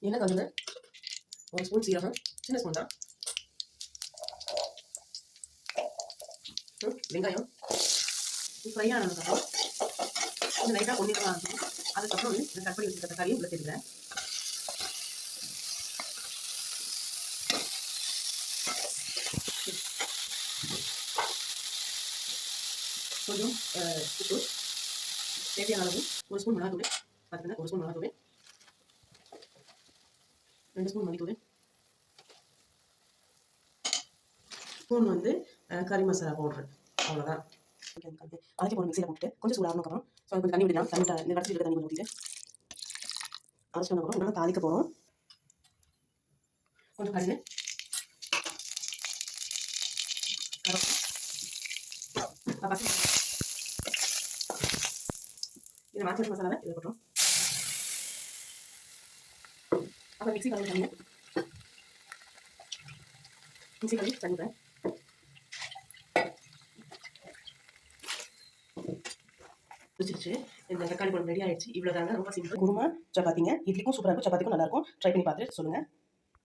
எண்ணெய் காஞ்சது, ஒரு ஸ்பூன் சீரகம், சின்ன ஸ்பூன் தான். வெங்காயம் ஃப்ரை ஆனதுக்கப்புறம் கொஞ்சம் லைட்டாக பொன்னிறமாக ஆகணும். அதுக்கப்புறம் வந்து கட் பண்ணி வச்சுருக்க தக்காளியை உள்ள சேர்த்துக்கிறேன். கொஞ்சம் உப்பு, தேவையான அளவு ஒரு ஸ்பூன் மிளகாத்தூள், பார்த்துக்கங்க, ஒரு ஸ்பூன் மிளகாத்தூள், 2 ஸ்பூன் மல்லித்தூள், ஸ்பூன் வந்து கறி மசாலா பவுடர். அவ்வளோதான். அதுக்கு போகிற மிக்சியில் போட்டு கொஞ்சம் சூடாகணும். ஸோ கொஞ்சம் தண்ணி விடலாம். தண்ணி இந்த கடைசி இருக்க தண்ணி கொஞ்சம் ஊற்றிட்டு அரைச்சிட்டு வந்தப்பறம் நல்லா தாளிக்க போகிறோம். கொஞ்சம் கடுகு, பச்சை இதை மாற்றி மசாலாவை இதில் போட்டுரும். அப்புறம் மிக்சி கழுவி தண்ணி தண்ணிப்பேன். பிடிச்சிருச்சு. இந்த தக்காளி குழம்பு ரெடி ஆயிடுச்சு. இவ்வளோதாங்க, ரொம்ப சிம்பிள். குருமா சப்பாத்திங்க, இட்லிக்கும் சூப்பராக இருக்கும், சப்பாத்திக்கும் நல்லாயிருக்கும். ட்ரை பண்ணி பார்த்துட்டு சொல்லுங்கள்.